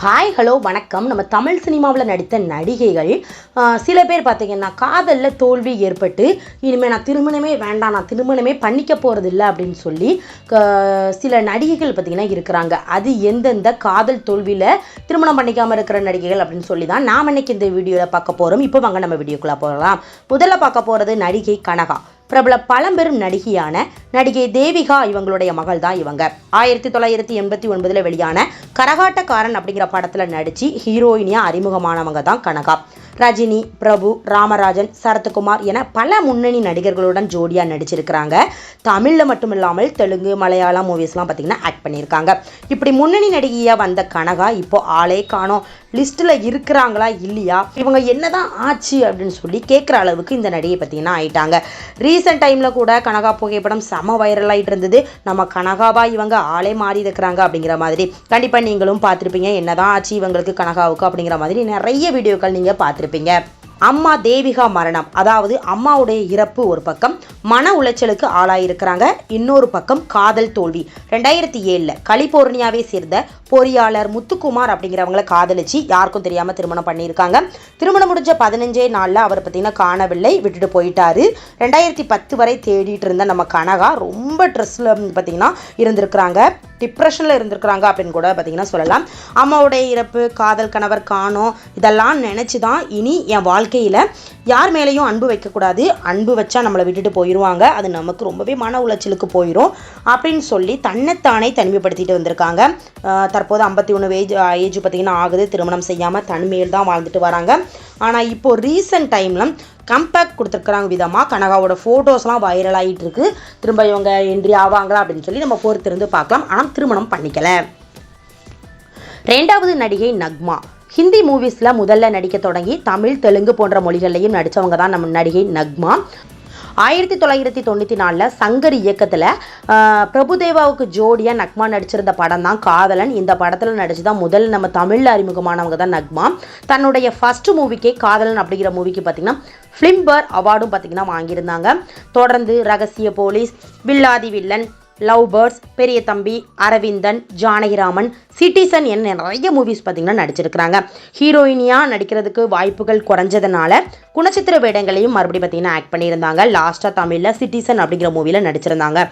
Hi hello வணக்கம். நம்ம தமிழ் சினிமாவில் நடித்த நடிகைகள் சில பேர் பார்த்திங்கன்னா காதலில் தோல்வி ஏற்பட்டு இனிமேல் நான் திருமணமே வேண்டாம், நான் திருமணமே பண்ணிக்க போகிறதில்ல அப்படின்னு சொல்லி சில நடிகைகள் பார்த்திங்கன்னா இருக்கிறாங்க. அது எந்தெந்த காதல் தோல்வியில் திருமணம் பண்ணிக்காமல் இருக்கிற நடிகைகள் அப்படின்னு சொல்லி தான் நாம் இன்னைக்கு இந்த வீடியோவில் பார்க்க போகிறோம். இப்போ வாங்க நம்ம வீடியோக்குள்ளே போகலாம். முதல்ல பார்க்க போகிறது நடிகை கனகா. பிரபல பழம்பெரும் நடிகையான நடிகை தேவிகா இவங்களுடைய மகள் தான் இவங்க. 1989 வெளியான கரகாட்டக்காரன் அப்படிங்கிற படத்தில் நடித்து ஹீரோயினியாக அறிமுகமானவங்க தான் கனகா. ரஜினி, பிரபு, ராமராஜன், சரத்குமார் என பல முன்னணி நடிகர்களுடன் ஜோடியாக நடிச்சிருக்கிறாங்க. தமிழில் மட்டும் இல்லாமல் தெலுங்கு, மலையாளம் மூவிஸ்லாம் பார்த்திங்கன்னா ஆக்ட் பண்ணியிருக்காங்க. இப்படி முன்னணி நடிகையாக வந்த கனகா இப்போ ஆளே காணோம், லிஸ்ட்டில் இருக்கிறாங்களா இல்லையா, இவங்க என்னதான் ஆச்சு அப்படின்னு சொல்லி கேட்குற அளவுக்கு இந்த நடிகை பார்த்திங்கன்னா ஆயிட்டாங்க. ரீசெண்ட் டைமில் கூட கனகா புகைப்படம் செம வைரல் ஆகிட்டு இருந்தது. நம்ம கனகாவா இவங்க ஆளே மாறி இருக்கிறாங்க அப்படிங்கிற மாதிரி. கண்டிப்பாக நீங்களும் பார்த்துருப்பீங்க என்னதான் ஆச்சு இவங்களுக்கு கனகாவுக்கு அப்படிங்கிற மாதிரி நிறைய வீடியோக்கள் நீங்கள் பார்த்துருப்பீங்க. அம்மா தேவிகா மரணம், அதாவது அம்மாவுடைய இறப்பு ஒரு பக்கம் மன உளைச்சலுக்கு ஆளாயிருக்கிறாங்க, இன்னொரு பக்கம் காதல் தோல்வி. 2007 கலிபோர்னியாவை சேர்ந்த பொறியாளர் முத்துக்குமார் அப்படிங்கிறவங்களை காதலிச்சு யாருக்கும் தெரியாமல் திருமணம் பண்ணியிருக்காங்க. திருமணம் முடிஞ்ச 15 நாளில் அவர் பார்த்திங்கன்னா காணவில்லை, விட்டுட்டு போயிட்டாரு. 2010 வரை தேடிட்டு இருந்த நம்ம கனகா ரொம்ப ட்ரெஸ்ஸில் பார்த்திங்கன்னா இருந்திருக்கிறாங்க, டிப்ரெஷனில் இருந்திருக்கிறாங்க அப்படின்னு கூட பார்த்திங்கன்னா சொல்லலாம். அம்மாவுடைய இறப்பு, காதல் கணவர் காணோம், இதெல்லாம் நினச்சி தான் இனி என் வாழ்க்கையில் யார் மேலேயும் அன்பு வைக்கக்கூடாது, அன்பு வச்சா நம்மளை விட்டுட்டு போயிடுவாங்க, அது நமக்கு ரொம்பவே மன உளைச்சலுக்கு போயிடும் அப்படின்னு சொல்லி தன்னைத்தானே தனிமைப்படுத்திட்டு வந்திருக்காங்க. தற்போது 51 ஏஜ் பார்த்திங்கன்னா ஆகுது. திருமணம் செய்யாமல் தனிமையில் தான் வாழ்ந்துட்டு வராங்க. ஆனால் இப்போது ரீசெண்ட் டைமில் கம்பேக் கொடுத்துருக்குறாங்க விதமாக கனகாவோட ஃபோட்டோஸ்லாம் வைரல் ஆகிட்டு இருக்கு. திரும்ப இவங்க என்ட்ரி ஆவாங்களா அப்படின்னு சொல்லி நம்ம பொறுத்திருந்து பார்க்கலாம். ஆனால் திருமணம் பண்ணிக்கல. ரெண்டாவது நடிகை நக்மா. ஹிந்தி மூவிஸில் முதல்ல நடிக்க தொடங்கி தமிழ், தெலுங்கு போன்ற மொழிகள்லையும் நடித்தவங்க தான் நம்ம நடிகை நக்மா. 1994 சங்கர் இயக்கத்தில் பிரபுதேவாவுக்கு ஜோடியாக நக்மா நடிச்சிருந்த படம் தான் காதலன். இந்த படத்தில் நடிச்சு தான் முதல் நம்ம தமிழில் அறிமுகமானவங்க தான் நக்மா. தன்னுடைய ஃபர்ஸ்ட் மூவிக்கே காதலன் அப்படிங்கிற மூவிக்கு பார்த்திங்கன்னா ஃபிலிம்பேர் அவார்டும் பார்த்திங்கன்னா வாங்கியிருந்தாங்க. தொடர்ந்து ரகசிய போலீஸ், வில்லாதி வில்லன், லவ் பேர்ட்ஸ், பெரிய தம்பி, அரவிந்தன், ஜானகிராமன், சிட்டிசன் என நிறைய மூவிஸ் பார்த்திங்கன்னா நடிச்சிருக்கிறாங்க. ஹீரோயினியாக நடிக்கிறதுக்கு வாய்ப்புகள் குறைஞ்சதுனால குணச்சித்திர வேடங்களையும் மறுபடியும் பார்த்திங்கன்னா ஆக்ட் பண்ணியிருந்தாங்க. லாஸ்ட்டாக தமிழில் சிட்டிசன் அப்படிங்கிற மூவியில் நடிச்சிருந்தாங்க.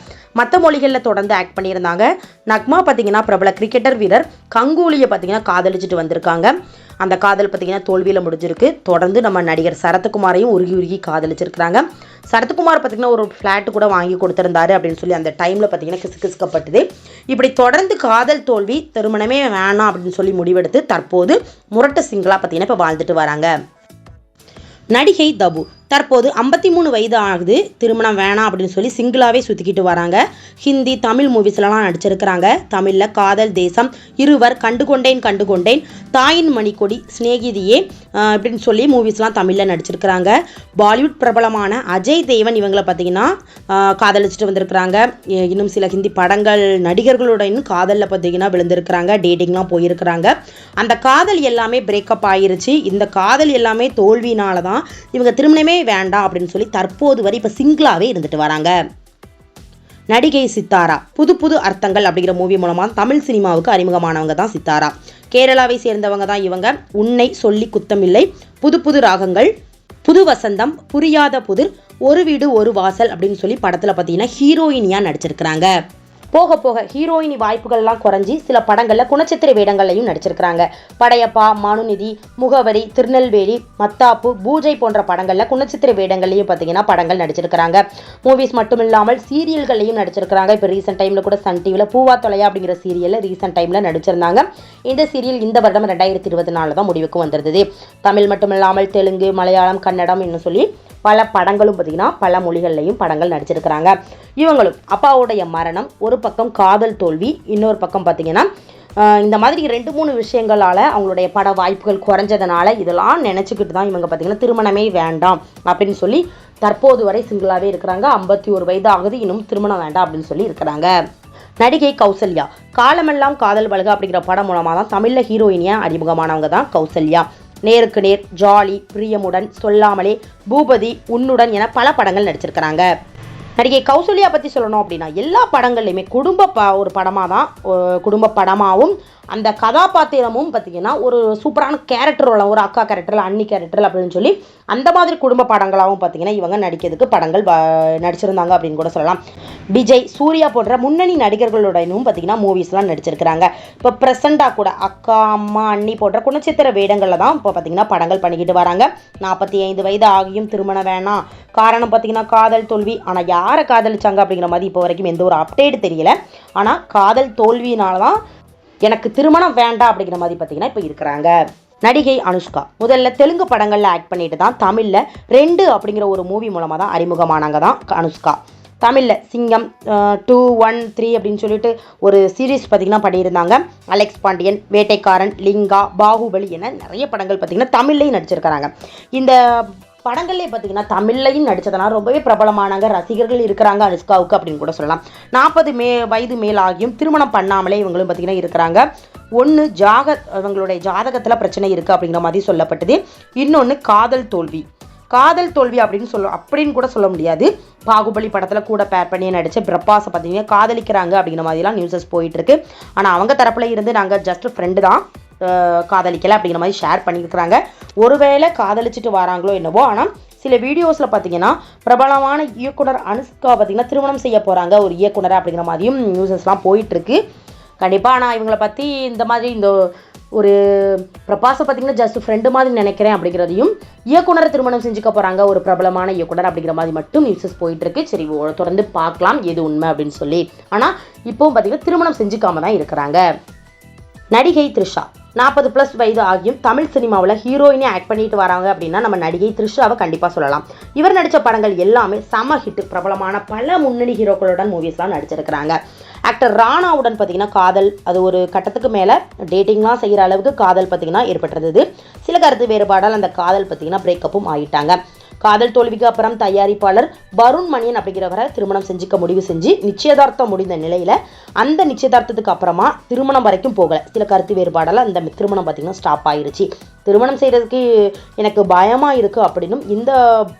மற்ற மொழிகளில் தொடர்ந்து ஆக்ட் பண்ணியிருந்தாங்க. நக்மா பார்த்திங்கன்னா பிரபல கிரிக்கெட்டர் வீரர் கங்குலியை பார்த்திங்கன்னா காதலிச்சுட்டு வந்திருக்காங்க. அந்த காதல் பார்த்திங்கன்னா தோல்வியில் முடிஞ்சிருக்கு. தொடர்ந்து நம்ம நடிகர் சரத்குமாரையும் உருகி காதலிச்சிருக்கிறாங்க. சரத்குமார் பார்த்திங்கன்னா ஒரு ஃப்ளாட்டு கூட வாங்கி கொடுத்துருந்தாரு அப்படின்னு சொல்லி அந்த டைமில் பார்த்திங்கன்னா கிசுக்கப்பட்டது. இப்படி தொடர்ந்து காதல் தோல்வி, திருமணமே வேணாம் அப்படின்னு சொல்லி முடிவெடுத்து தற்போது முரட்டு சிங்கிளாக பார்த்திங்கன்னா இப்போ வாழ்ந்துட்டு வராங்க. நடிகை தபு தற்போது 53 வயது ஆகுது. திருமணம் வேணாம் அப்படின்னு சொல்லி சிங்கிளாகவே சுற்றிக்கிட்டு வராங்க. ஹிந்தி, தமிழ் மூவிஸ்லாம் நடிச்சிருக்கிறாங்க. தமிழில் காதல், தேசம், இருவர், கண்டுகொண்டேன், தாயின் மணிக்கொடி, சிநேகிதியே அப்படின்னு சொல்லி மூவிஸ்லாம் தமிழில் நடிச்சிருக்கிறாங்க. பாலிவுட் பிரபலமான அஜய் தேவன் இவங்களை பார்த்திங்கன்னா காதலிச்சுட்டு வந்திருக்கிறாங்க. இன்னும் சில ஹிந்தி படங்கள் நடிகர்களுடன் காதலில் பார்த்திங்கன்னா விழுந்திருக்கிறாங்க, டேட்டிங்லாம் போயிருக்கிறாங்க. அந்த காதல் எல்லாமே பிரேக்கப் ஆயிருச்சு. இந்த காதல் எல்லாமே தோல்வினால தான் இவங்க திருமணமே வேண்டாம் அப்படின்னு சொல்லி தற்போது வரை இப்போ சிங்கிளாகவே இருந்துட்டு வராங்க. நடிகை சித்தாரா. புது அர்த்தங்கள் அப்படிங்கிற மூவி மூலமாக தமிழ் சினிமாவுக்கு அறிமுகமானவங்க தான் சித்தாரா. கேரளாவை சேர்ந்தவங்க தான் இவங்க. உன்னை சொல்லி குத்தமில்லை, புது ராகங்கள், புது வசந்தம், புரியாத புதிர், ஒரு வீடு ஒரு வாசல் அப்படின்னு சொல்லி படத்தில் பார்த்தீங்கன்னா ஹீரோயினியாக நடிச்சிருக்கிறாங்க. போக போக ஹீரோயினி வாய்ப்புகள்லாம் குறைஞ்சி சில படங்களில் குணச்சித்திர வேடங்கள்லையும் நடிச்சிருக்கிறாங்க. படையப்பா, மனுநிதி, முகவரி, திருநெல்வேலி, மத்தாப்பு, பூஜை போன்ற படங்களில் குணச்சித்திர வேடங்கள்லையும் பார்த்தீங்கன்னா படங்கள் நடிச்சிருக்கிறாங்க. மூவிஸ் மட்டும் இல்லாமல் சீரியல்கள்லையும் நடிச்சிருக்கிறாங்க. இப்போ ரீசெண்ட் டைமில் கூட சன் டிவியில் பூவா தொலையா அப்படிங்கிற சீரியலில் ரீசெண்ட் டைமில் நடிச்சிருந்தாங்க. இந்த சீரியல் இந்த வருடம் 2024 தான் முடிவுக்கு வந்திருந்தது. தமிழ் மட்டும் இல்லாமல் தெலுங்கு, மலையாளம், கன்னடம் இன்னும் சொல்லி பல படங்களும் பார்த்திங்கன்னா பல மொழிகள்லையும் படங்கள் நடிச்சிருக்கிறாங்க. இவங்களும் அப்பாவுடைய மரணம், ஒரு பக்கம் காதல் தோல்வி, இன்னொரு பக்கம் பார்த்திங்கன்னா இந்த மாதிரி 2-3 விஷயங்களால் அவங்களுடைய பட வாய்ப்புகள் குறைஞ்சதுனால இதெல்லாம் நினச்சிக்கிட்டு தான் இவங்க பார்த்திங்கன்னா திருமணமே வேண்டாம் அப்படின்னு சொல்லி தற்போது வரை சிங்கிளாகவே இருக்கிறாங்க. 51 வயது ஆகுது, இன்னும் திருமணம் வேண்டாம் அப்படின்னு சொல்லி இருக்கிறாங்க. நடிகை கௌசல்யா. காலமெல்லாம் காதல் பழக அப்படிங்கிற படம் மூலமாக தான் தமிழில் ஹீரோயினியாக அறிமுகமானவங்க தான் கௌசல்யா. நேருக்கு நேர், ஜாலி, பிரியமுடன், சொல்லாமலே, பூபதி, உன்னுடன் என பல படங்கள் நடிச்சிருக்கிறாங்க. நடிகை கௌசல்யா பற்றி சொல்லணும் அப்படின்னா எல்லா படங்கள்லையுமே ஒரு படமாக தான் குடும்ப படமாகவும் அந்த கதாபாத்திரமும் பார்த்திங்கன்னா ஒரு சூப்பரான கேரக்டர் வரலாம், ஒரு அக்கா கேரக்டரில் அன்னி கேரக்டர் அப்படின்னு சொல்லி அந்த மாதிரி குடும்ப படங்களாகவும் பார்த்திங்கன்னா இவங்க நடிக்கிறதுக்கு படங்கள் நடிச்சிருந்தாங்க அப்படின்னு கூட சொல்லலாம். விஜய், சூர்யா போன்ற முன்னணி நடிகர்களுடனும் பார்த்திங்கன்னா மூவிஸ்லாம் நடிச்சிருக்கிறாங்க. இப்போ ப்ரெசண்டாக கூட அக்கா, அம்மா, அண்ணி போன்ற குணச்சித்திர வேடங்களில் தான் இப்போ பார்த்திங்கன்னா படங்கள் பண்ணிக்கிட்டு வராங்க. 45 வயது ஆகியும் திருமணம் வேணாம், காரணம் பார்த்திங்கன்னா காதல் தோல்வி. ஆனால் யாரை காதலிச்சாங்க அப்படிங்கிற மாதிரி இப்போ வரைக்கும் எந்த ஒரு அப்டேட் தெரியல. ஆனால் காதல் தோல்வியினால தான் எனக்கு திருமணம் வேண்டாம் அப்படிங்கிற மாதிரி பார்த்தீங்கன்னா இப்போ இருக்கிறாங்க. நடிகை அனுஷ்கா முதல்ல தெலுங்கு படங்களில் ஆக்ட் பண்ணிட்டு தான் தமிழில் 2 அப்படிங்கிற ஒரு மூவி மூலமாக தான் அறிமுகமானாங்க தான் அனுஷ்கா. தமிழில் சிங்கம் 2, 1, 3 அப்படின்னு சொல்லிட்டு ஒரு சீரீஸ் பார்த்திங்கன்னா பண்ணியிருந்தாங்க. அலெக்ஸ் பாண்டியன், வேட்டைக்காரன், லிங்கா, பாகுபலி என நிறைய படங்கள் பார்த்திங்கன்னா தமிழ்லையும் நடிச்சிருக்கிறாங்க. இந்த படங்கள்லேயே பார்த்தீங்கன்னா தமிழ்லையும் நடித்ததுனால ரொம்பவே பிரபலமானாங்க, ரசிகர்கள் இருக்கிறாங்க அனுஷ்காவுக்கு அப்படின்னு கூட சொல்லலாம். 40 வயது மேலாகியும் திருமணம் பண்ணாமலே இவங்களும் பார்த்தீங்கன்னா இருக்கிறாங்க. ஒன்று இவங்களுடைய ஜாதகத்தில் பிரச்சனை இருக்குது அப்படிங்கிற மாதிரி சொல்லப்பட்டது. இன்னொன்று காதல் தோல்வி அப்படின்னு கூட சொல்ல முடியாது. பாகுபலி படத்தில் கூட பேர் பண்ணி நடித்த பிரபாஸை பார்த்தீங்கன்னா காதலிக்கிறாங்க அப்படிங்கிற மாதிரிலாம் நியூஸஸ் போயிட்டுருக்கு. ஆனால் அவங்க தரப்பில் இருந்து நாங்கள் ஜஸ்ட் ஃப்ரெண்டு தான், காதலிக்கலை அப்படிங்கிற மாதிரி ஷேர் பண்ணியிருக்கிறாங்க. ஒருவேளை காதலிச்சுட்டு வராங்களோ என்னவோ. ஆனால் சில வீடியோஸில் பார்த்தீங்கன்னா பிரபலமான இயக்குனர் அனுஷ்கா பார்த்தீங்கன்னா திருமணம் செய்ய போகிறாங்க ஒரு இயக்குனர் அப்படிங்கிற மாதிரியும் நியூஸஸ்லாம் போயிட்டுருக்கு. கண்டிப்பாக நான் இவங்களை பற்றி இந்த மாதிரி இந்த ஒரு பிரபாஸை பார்த்தீங்கன்னா ஜஸ்ட் ஃப்ரெண்டு மாதிரி நினைக்கிறேன் அப்படிங்கிறதையும், இயக்குனரை திருமணம் செஞ்சுக்க போகிறாங்க ஒரு பிரபலமான இயக்குனர் அப்படிங்கிற மாதிரி மட்டும் நியூஸஸ் போயிட்டுருக்கு. சரி, தொடர்ந்து பார்க்கலாம் எது உண்மை அப்படின்னு சொல்லி. ஆனால் இப்போவும் பார்த்தீங்கன்னா திருமணம் செஞ்சுக்காம தான் இருக்கிறாங்க. நடிகை த்ரிஷா 40+ வயது ஆகியும் தமிழ் சினிமாவில் ஹீரோயினே ஆக்ட் பண்ணிட்டு வராங்க அப்படின்னா நம்ம நடிகை த்ரிஷாவை கண்டிப்பாக சொல்லலாம். இவர் நடித்த படங்கள் எல்லாமே செம ஹிட், பிரபலமான பல முன்னணி ஹீரோக்களுடன் மூவிஸ்லாம் நடிச்சிருக்கிறாங்க. ஆக்டர் ராணாவுடன் பார்த்தீங்கன்னா காதல், அது ஒரு கட்டத்துக்கு மேலே டேட்டிங்லாம் செய்கிற அளவுக்கு காதல் பார்த்தீங்கன்னா ஏற்பட்டிருந்தது. சில கருத்து வேறுபாடால் அந்த காதல் பார்த்தீங்கன்னா பிரேக்கப்பும் ஆகிட்டாங்க. காதல் தோல்விக்கு அப்புறம் தயாரிப்பாளர் வருண் மணியன் அப்படிங்கிறவரை திருமணம் செஞ்சுக்க முடிவு செஞ்சு நிச்சயதார்த்தம் முடிந்த நிலையில் அந்த நிச்சயதார்த்தத்துக்கு அப்புறமா திருமணம் வரைக்கும் போகலை. சில கருத்து வேறுபாடால் அந்த திருமணம் பார்த்திங்கன்னா ஸ்டாப் ஆயிடுச்சு. திருமணம் செய்கிறதுக்கு எனக்கு பயமாக இருக்குது அப்படின்னும், இந்த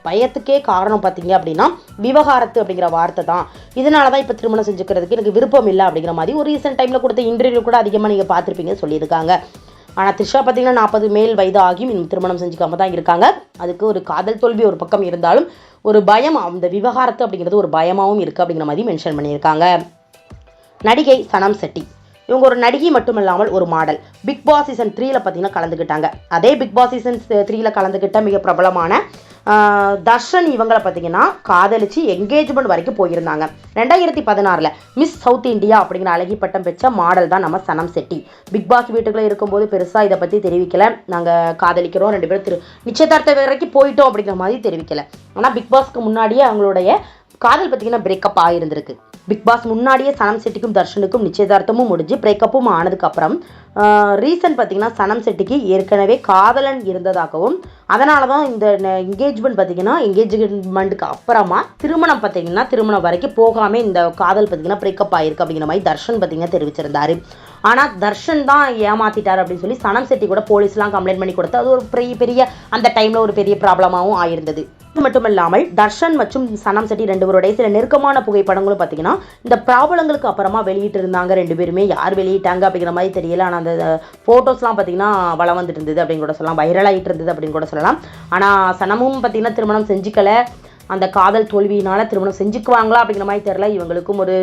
பயத்துக்கே காரணம் பார்த்தீங்க அப்படின்னா விவகாரத்து அப்படிங்கிற வார்த்தை தான், இதனால தான் இப்போ திருமணம் செஞ்சுக்கிறதுக்கு எனக்கு விருப்பம் இல்லை அப்படிங்கிற மாதிரி ஒரு ரீசெண்ட் டைமில் கொடுத்த இன்டர்வியூ கூட அதிகமாக நீங்கள் பார்த்துருப்பீங்க சொல்லியிருக்காங்க. ஆனால் த்ரிஷா பார்த்தீங்கன்னா 40 வயது ஆகியும் இன்னும் திருமணம் செஞ்சுக்காம தான் இருக்காங்க. அதுக்கு ஒரு காதல் தோல்வி ஒரு பக்கம் இருந்தாலும் ஒரு பயம், அந்த விவகாரத்து அப்படிங்கிறது ஒரு பயமாகவும் இருக்குது அப்படிங்கிற மாதிரி மென்ஷன் பண்ணியிருக்காங்க. நடிகை சனம் செட்டி இவங்க ஒரு நடிகை மட்டுமில்லாமல் ஒரு மாடல். பிக் பாஸ் சீசன் 3ல் பார்த்தீங்கன்னா கலந்துக்கிட்டாங்க. அதே பிக் பாஸ் சீசன் 3ல் கலந்துக்கிட்ட மிக பிரபலமான தர்ஷன் இவங்களை பார்த்தீங்கன்னா காதலிச்சு என்கேஜ்மெண்ட் வரைக்கும் போயிருந்தாங்க. 2016 மிஸ் சவுத் இந்தியா அப்படிங்கிற அழகி பட்டம் பெற்ற மாடல் தான் நம்ம சனம் செட்டி. பிக் பாஸ் வீட்டுக்குள்ளே இருக்கும்போது பெருசாக இதை பற்றி தெரிவிக்கலை, நாங்கள் காதலிக்கிறோம் 2 பேரும் நிச்சயதார்த்த வரைக்கும் போயிட்டோம் அப்படிங்கிற மாதிரி தெரிவிக்கலை. ஆனால் பிக் பாஸ்க்கு முன்னாடியே அவங்களுடைய காதல் பார்த்தீங்கன்னா பிரேக்கப் ஆகியிருந்திருக்கு. பிக் பாஸ் முன்னாடியே சனம் செட்டிக்கும் தர்ஷனுக்கும் நிச்சயதார்த்தமும் முடிஞ்சு பிரேக்கப்பும் ஆனதுக்கப்புறம் ரீசன் பார்த்தீங்கன்னா சனம் செட்டிக்கு ஏற்கனவே காதலன் இருந்ததாகவும், அதனால தான் இந்த என்கேஜ்மெண்ட் பார்த்தீங்கன்னா என்கேஜ்மெண்ட்டுக்கு அப்புறமா திருமணம் வரைக்கும் போகாமல் இந்த காதல் பார்த்தீங்கன்னா பிரேக்கப் ஆகிருக்கு அப்படிங்கிற மாதிரி தர்ஷன் பார்த்தீங்கன்னா தெரிவிச்சிருந்தாரு. ஆனால் தர்ஷன் தான் ஏமாத்திட்டார் அப்படின்னு சொல்லி சனம் செட்டி கூட போலீஸ்லாம் கம்ப்ளைண்ட் பண்ணி கொடுத்து அது ஒரு பெரிய அந்த டைமில் ஒரு பெரிய ப்ராப்ளமாகவும் ஆயிருந்தது. இது மட்டும் இல்லாமல் தர்ஷன் மற்றும் சனம் செட்டி 2 பேருடைய சில நெருக்கமான புகைப்படங்களும் பார்த்தீங்கன்னா இந்த ப்ராப்ளங்களுக்கு அப்புறமா வெளியிட்டு இருந்தாங்க. 2 பேருமே யார் வெளியிட்டாங்க அப்படிங்கிற மாதிரி தெரியல. ஆனால் அந்த ஃபோட்டோஸ்லாம் பார்த்தீங்கன்னா வளம் வந்துட்டு இருந்தது அப்படின்னு கூட சொல்லலாம், வைரல் ஆகிட்டு இருந்தது அப்படின்னு கூட சொல்லலாம். ஆனால் சனமும் பார்த்தீங்கன்னா திருமணம் செஞ்சுக்கலை, அந்த காதல் தோல்வியினால் திருமணம் செஞ்சுக்குவாங்களா அப்படிங்கிற மாதிரி தெரியல. இவங்களுக்கும் ஒரு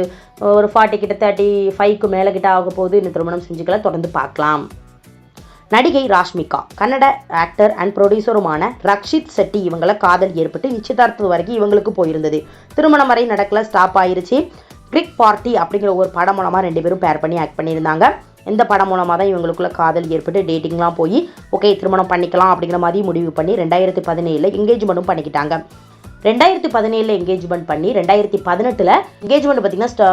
40 கிட்ட 35க்கு மேலே கிட்ட ஆக போகுது, இன்னும் திருமணம் செஞ்சுக்கல, தொடர்ந்து பார்க்கலாம். நடிகை ராஷ்மிகா கன்னட ஆக்டர் அண்ட் ப்ரொடியூசருமான ரக்ஷித் செட்டி இவங்களை காதல் ஏற்பட்டு நிச்சயதார்த்தம் வரைக்கும் இவங்களுக்கு போயிருந்தது. திருமணம் வரை நடக்கல, ஸ்டாப் ஆயிருச்சு. பிரிக் பார்ட்டி அப்படிங்கிற ஒரு படம் மூலமாக 2 பேரும் பேர் பண்ணி ஆக்ட் பண்ணியிருந்தாங்க. இந்த படம் மூலமாக தான் இவங்களுக்குள்ள காதல் ஏற்பட்டு டேட்டிங்லாம் போய் ஓகே திருமணம் பண்ணிக்கலாம் அப்படிங்கிற மாதிரி முடிவு பண்ணி 2017 என்கேஜ்மெண்ட்டும் பண்ணிக்கிட்டாங்க. 2017 என்கேஜ்மெண்ட் பண்ணி 2018 என்கேஜ்மெண்ட் பார்த்திங்கன்னா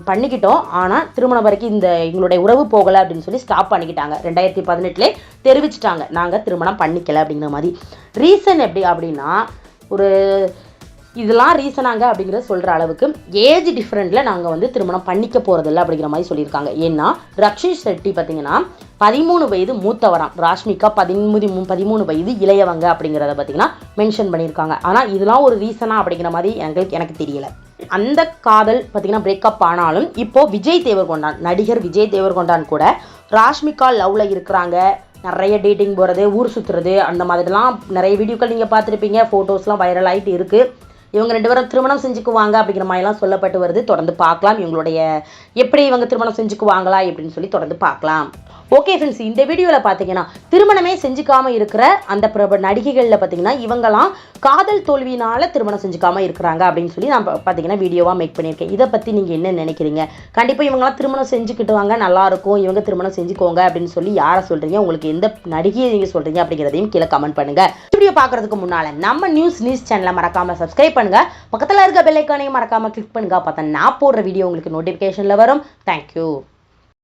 பண்ணிக்கிட்டோம். ஆனால் திருமணம் வரைக்கும் எங்களுடைய உறவு போகலை அப்படின்னு சொல்லி ஸ்டாப் பண்ணிக்கிட்டாங்க. 2018 தெரிவிச்சிட்டாங்க நாங்கள் திருமணம் பண்ணிக்கலை அப்படிங்கிற மாதிரி. ரீசன் எப்படி அப்படின்னா ஒரு இதெல்லாம் ரீசனாங்க அப்படிங்கிறத சொல்கிற அளவுக்கு ஏஜ் டிஃப்ரெண்ட்டில் நாங்கள் திருமணம் பண்ணிக்க போகிறதில்ல அப்படிங்கிற மாதிரி சொல்லியிருக்காங்க. ஏன்னா ரக்ஷித் செட்டி பார்த்திங்கன்னா 13 வயது மூத்தவராம், ராஷ்மிகா 13 வயது இளையவங்க அப்படிங்கிறத பார்த்திங்கன்னா மென்ஷன் பண்ணியிருக்காங்க. ஆனால் இதெல்லாம் ஒரு ரீசனாக அப்படிங்கிற மாதிரி எனக்கு தெரியலை. அந்த காதல் பார்த்தீங்கன்னா பிரேக்கப் ஆனாலும் இப்போ விஜய் தேவர்கொண்டான், நடிகர் விஜய் தேவர்கொண்டான் கூட ராஷ்மிகா லவ்ல இருக்கிறாங்க. நிறைய டேட்டிங் போகிறது, ஊர் சுற்றுறது, அந்த மாதிரிலாம் நிறைய வீடியோக்கள் நீங்கள் பார்த்துருப்பீங்க. ஃபோட்டோஸ்லாம் வைரல் ஆகிட்டு இருக்குது. இவங்க 2 பேரும் திருமணம் செஞ்சுக்குவாங்க அப்படிங்கிற மாதிரிலாம் சொல்லப்பட்டு வருது. தொடர்ந்து பார்க்கலாம் இவங்களுடைய எப்படி இவங்க திருமணம் செஞ்சுக்குவாங்களா எப்படின்னு சொல்லி தொடர்ந்து பார்க்கலாம். ஓகே ஃப்ரெண்ட்ஸ், இந்த வீடியோவில் பார்த்தீங்கன்னா திருமணமே செஞ்சுக்காமல் இருக்கிற அந்த நடிகைகளில் பார்த்தீங்கன்னா இவங்கெல்லாம் காதல் தோல்வியினால் திருமணம் செஞ்சுக்காமல் இருக்கிறாங்க அப்படின்னு சொல்லி நான் பார்த்தீங்கன்னா வீடியோவாக மேக் பண்ணியிருக்கேன். இதை பற்றி நீங்கள் என்ன நினைக்கிறீங்க? கண்டிப்பாக இவங்களாம் திருமணம் செஞ்சுக்கிட்டு வாங்க, நல்லாயிருக்கும், இவங்க திருமணம் செஞ்சுக்கோங்க அப்படின்னு சொல்லி யாரை சொல்கிறீங்க? உங்களுக்கு எந்த நடிகையை நீங்கள் சொல்கிறீங்க அப்படிங்கிறதையும் கீழே கமெண்ட் பண்ணுங்கள். வீடியோ பார்க்குறதுக்கு முன்னால் நம்ம நியூஸ் சேனலை மறக்காமல் சப்ஸ்கிரைப் பண்ணுங்கள். பக்கத்தில் இருக்க பெல் ஐக்கானையும் மறக்காமல் கிளிக் பண்ணுங்கள். பார்த்தா நான் போடுற வீடியோ உங்களுக்கு நோட்டிஃபிகேஷனில் வரும். தேங்க்யூ.